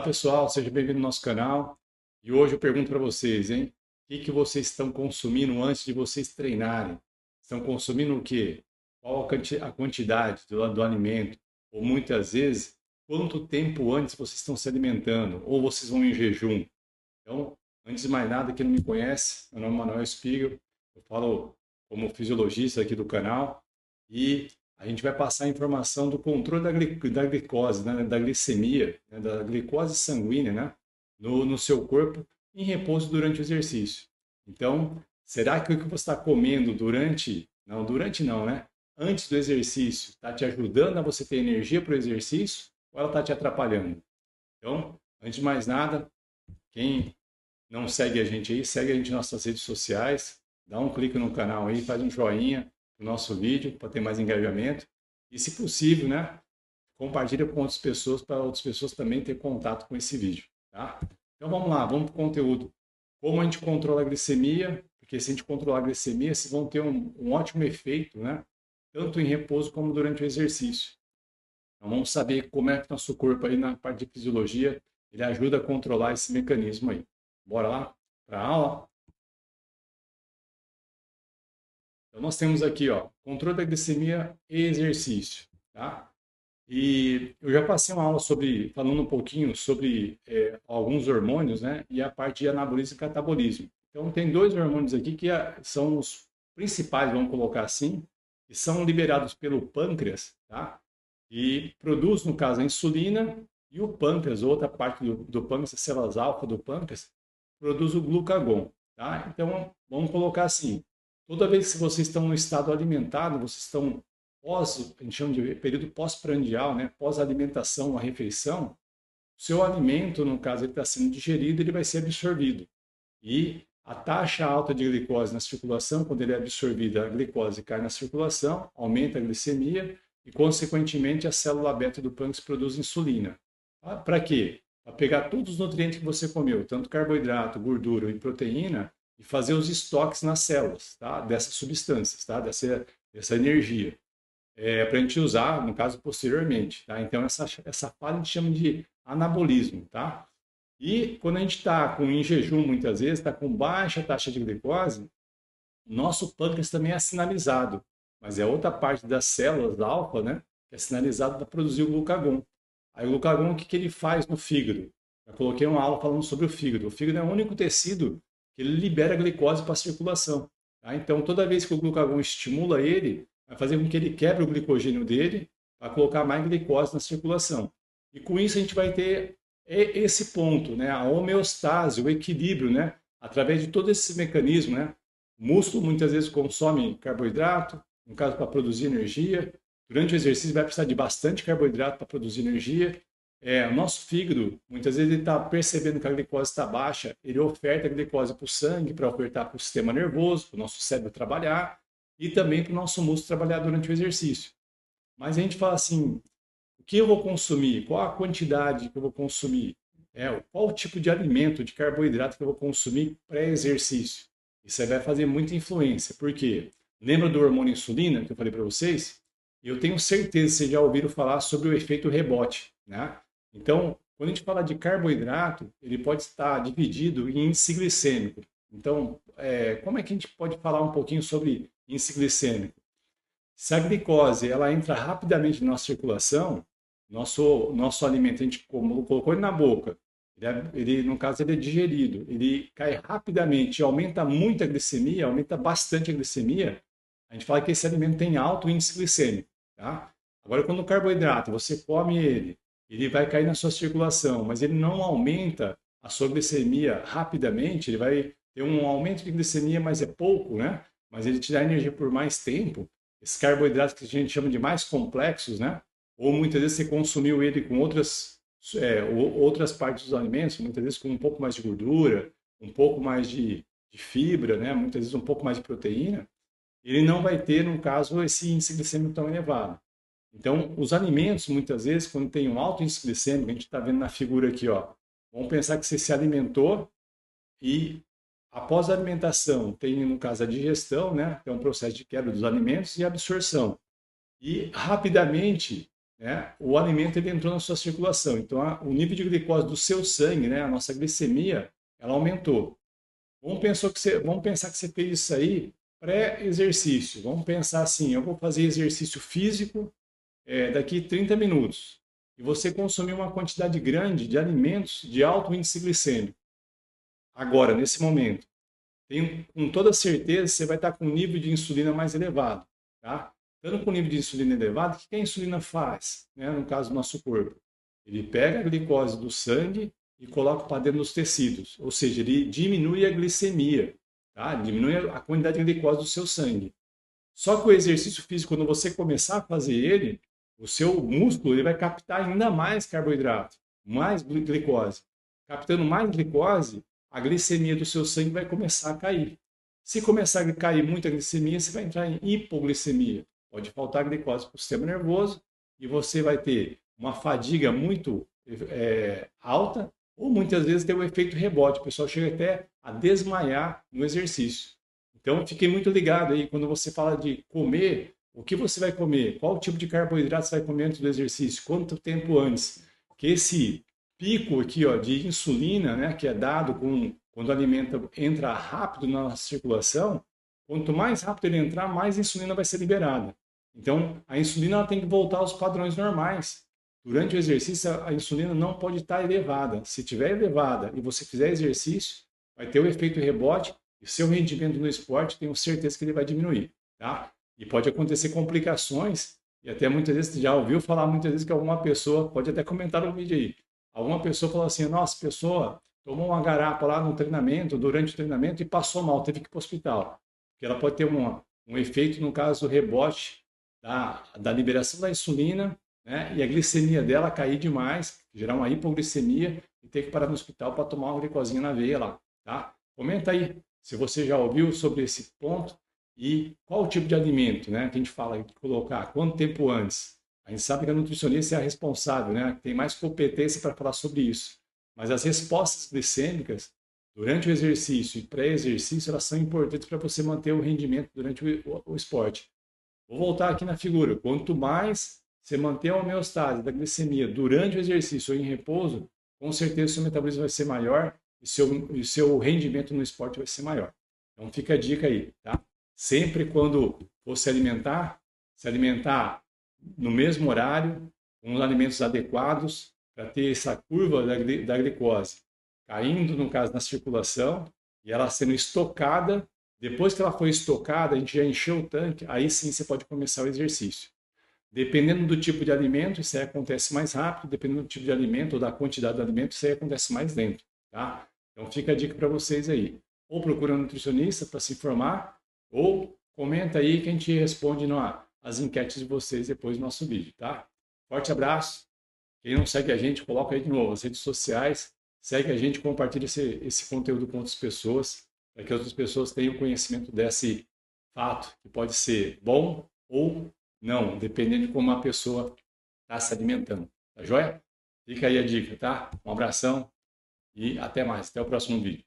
Olá pessoal, seja bem-vindo ao nosso canal. E hoje eu pergunto para vocês, hein? O que vocês estão consumindo antes de vocês treinarem? Estão consumindo o quê? Qual a quantidade do alimento? Ou muitas vezes, quanto tempo antes vocês estão se alimentando? Ou vocês vão em jejum? Então, antes de mais nada, quem não me conhece, meu nome é Manuel Spiegel, eu falo como fisiologista aqui do canal e a gente vai passar a informação do controle da glicose, né, da glicemia, né, da glicose sanguínea, né, no seu corpo em repouso durante o exercício. Então, será que o que você está comendo durante não, né? Antes do exercício, está te ajudando a você ter energia para o exercício ou ela está te atrapalhando? Então, antes de mais nada, quem não segue a gente aí, segue a gente nas nossas redes sociais, dá um clique no canal aí, faz um joinha no nosso vídeo para ter mais engajamento. E se possível, né, compartilha com outras pessoas para outras pessoas também ter contato com esse vídeo, tá? Então vamos lá, vamos para o conteúdo. Como a gente controla a glicemia? Porque se a gente controlar a glicemia, vocês vão ter um ótimo efeito, né? Tanto em repouso como durante o exercício. Então vamos saber como é que nosso corpo aí na parte de fisiologia, ele ajuda a controlar esse mecanismo aí. Bora lá para a aula? Então, nós temos aqui, ó, controle da glicemia e exercício, tá? E eu já passei uma aula falando um pouquinho sobre alguns hormônios, né? E a parte de anabolismo e catabolismo. Então, tem dois hormônios aqui que são os principais, vamos colocar assim, que são liberados pelo pâncreas, tá? E produz, no caso, a insulina e o pâncreas, outra parte do pâncreas, as células alfa do pâncreas, produz o glucagon, tá? Então, vamos colocar assim, toda vez que vocês estão no estado alimentado, vocês estão a gente chama de período pós-prandial, né? Pós-alimentação, a refeição, o seu alimento, no caso, ele está sendo digerido, ele vai ser absorvido. E a taxa alta de glicose na circulação, quando ele é absorvido, a glicose cai na circulação, aumenta a glicemia e, consequentemente, a célula beta do pâncreas produz insulina. Para quê? Para pegar todos os nutrientes que você comeu, tanto carboidrato, gordura e proteína, e fazer os estoques nas células, tá? Dessas substâncias, tá? Dessa energia. Para a gente usar, no caso, posteriormente, tá? Então, essa fase a gente chama de anabolismo, tá? E quando a gente está em jejum, muitas vezes, está com baixa taxa de glicose, nosso pâncreas também é sinalizado, mas é outra parte das células alfa, né, que é sinalizado para produzir o glucagon. Aí o glucagon, o que ele faz no fígado? Eu coloquei uma aula falando sobre o fígado. O fígado é o único tecido que ele libera glicose para a circulação. Tá? Então, toda vez que o glucagon estimula ele, vai fazer com que ele quebre o glicogênio dele para colocar mais glicose na circulação. E com isso a gente vai ter esse ponto, né, a homeostase, o equilíbrio, né, através de todo esse mecanismo, né, o músculo muitas vezes consome carboidrato, no caso para produzir energia. Durante o exercício vai precisar de bastante carboidrato para produzir energia. O nosso fígado, muitas vezes ele está percebendo que a glicose está baixa, ele oferta a glicose para o sangue, para ofertar para o sistema nervoso, para o nosso cérebro trabalhar e também para o nosso músculo trabalhar durante o exercício. Mas a gente fala assim, o que eu vou consumir? Qual a quantidade que eu vou consumir? Qual o tipo de alimento, de carboidrato que eu vou consumir pré-exercício? Isso aí vai fazer muita influência. Por quê? Lembra do hormônio insulina que eu falei para vocês? Eu tenho certeza que vocês já ouviram falar sobre o efeito rebote, né? Então, quando a gente fala de carboidrato, ele pode estar dividido em índice glicêmico. Então, como é que a gente pode falar um pouquinho sobre índice glicêmico? Se a glicose ela entra rapidamente na nossa circulação, nosso alimento, a gente colocou ele na boca, no caso, ele é digerido, ele cai rapidamente, aumenta muito a glicemia, aumenta bastante a glicemia, a gente fala que esse alimento tem alto índice glicêmico, tá? Agora, quando o carboidrato, você come ele, ele vai cair na sua circulação, mas ele não aumenta a sua glicemia rapidamente, ele vai ter um aumento de glicemia, mas é pouco, né? Mas ele te dá energia por mais tempo. Esses carboidratos que a gente chama de mais complexos, né? Ou muitas vezes você consumiu ele com outras partes dos alimentos, muitas vezes com um pouco mais de gordura, um pouco mais de fibra, né? Muitas vezes um pouco mais de proteína, ele não vai ter, no caso, esse índice glicêmico tão elevado. Então, os alimentos, muitas vezes, quando tem um alto índice glicêmico, a gente está vendo na figura aqui, ó, vamos pensar que você se alimentou e após a alimentação tem, no caso, a digestão, né? Que é um processo de quebra dos alimentos e absorção. E rapidamente né, o alimento ele entrou na sua circulação. Então, o nível de glicose do seu sangue, né, a nossa glicemia, ela aumentou. Vamos pensar que você fez isso aí pré-exercício. Vamos pensar assim, eu vou fazer exercício físico daqui 30 minutos. E você consumiu uma quantidade grande de alimentos de alto índice glicêmico. Agora, nesse momento, com toda certeza, você vai estar com um nível de insulina mais elevado. Tá? Estando com um nível de insulina elevado, o que a insulina faz, né, no caso do nosso corpo? Ele pega a glicose do sangue e coloca para dentro dos tecidos, ou seja, ele diminui a glicemia, tá? Diminui a quantidade de glicose do seu sangue. Só que o exercício físico, quando você começar a fazer ele, o seu músculo ele vai captar ainda mais carboidrato, mais glicose. Captando mais glicose, a glicemia do seu sangue vai começar a cair. Se começar a cair muita glicemia, você vai entrar em hipoglicemia. Pode faltar glicose para o sistema nervoso e você vai ter uma fadiga muito alta ou muitas vezes ter um efeito rebote. O pessoal chega até a desmaiar no exercício. Então, fiquei muito ligado aí quando você fala de comer, o que você vai comer, qual tipo de carboidrato você vai comer antes do exercício, quanto tempo antes. Que esse pico aqui ó, de insulina, né, que é dado quando o alimento entra rápido na circulação, quanto mais rápido ele entrar, mais insulina vai ser liberada. Então, a insulina ela tem que voltar aos padrões normais. Durante o exercício, a insulina não pode estar elevada. Se estiver elevada e você fizer exercício, vai ter o efeito rebote e seu rendimento no esporte, tenho certeza que ele vai diminuir, tá? E pode acontecer complicações, e até muitas vezes, já ouviu falar muitas vezes que alguma pessoa, pode até comentar no vídeo aí, alguma pessoa falou assim, nossa, a pessoa tomou uma garapa lá no treinamento, durante o treinamento, e passou mal, teve que ir para o hospital. Porque ela pode ter um efeito, no caso, rebote da liberação da insulina, né? E a glicemia dela cair demais, gerar uma hipoglicemia, e ter que parar no hospital para tomar uma glicosinha na veia lá, tá? Comenta aí se você já ouviu sobre esse ponto e qual o tipo de alimento, né, que a gente fala de colocar, quanto tempo antes. A gente sabe que a nutricionista é a responsável, né, tem mais competência para falar sobre isso. Mas as respostas glicêmicas durante o exercício e pré-exercício, elas são importantes para você manter o rendimento durante o esporte. Vou voltar aqui na figura. Quanto mais você manter a homeostase da glicemia durante o exercício ou em repouso, com certeza seu metabolismo vai ser maior e seu rendimento no esporte vai ser maior. Então fica a dica aí, tá? Sempre quando for se alimentar no mesmo horário, com os alimentos adequados, para ter essa curva da glicose caindo, no caso, na circulação, e ela sendo estocada. Depois que ela foi estocada, a gente já encheu o tanque, aí sim você pode começar o exercício. Dependendo do tipo de alimento, isso aí acontece mais rápido, dependendo do tipo de alimento ou da quantidade de alimento, isso aí acontece mais lento, tá? Então fica a dica para vocês aí. Ou procura um nutricionista para se informar, ou comenta aí que a gente responde as enquetes de vocês depois do nosso vídeo, tá? Forte abraço. Quem não segue a gente, coloca aí de novo as redes sociais, segue a gente, compartilha esse conteúdo com outras pessoas, para que outras pessoas tenham conhecimento desse fato, que pode ser bom ou não, dependendo de como a pessoa está se alimentando. Tá joia? Fica aí a dica, tá? Um abração e até mais. Até o próximo vídeo.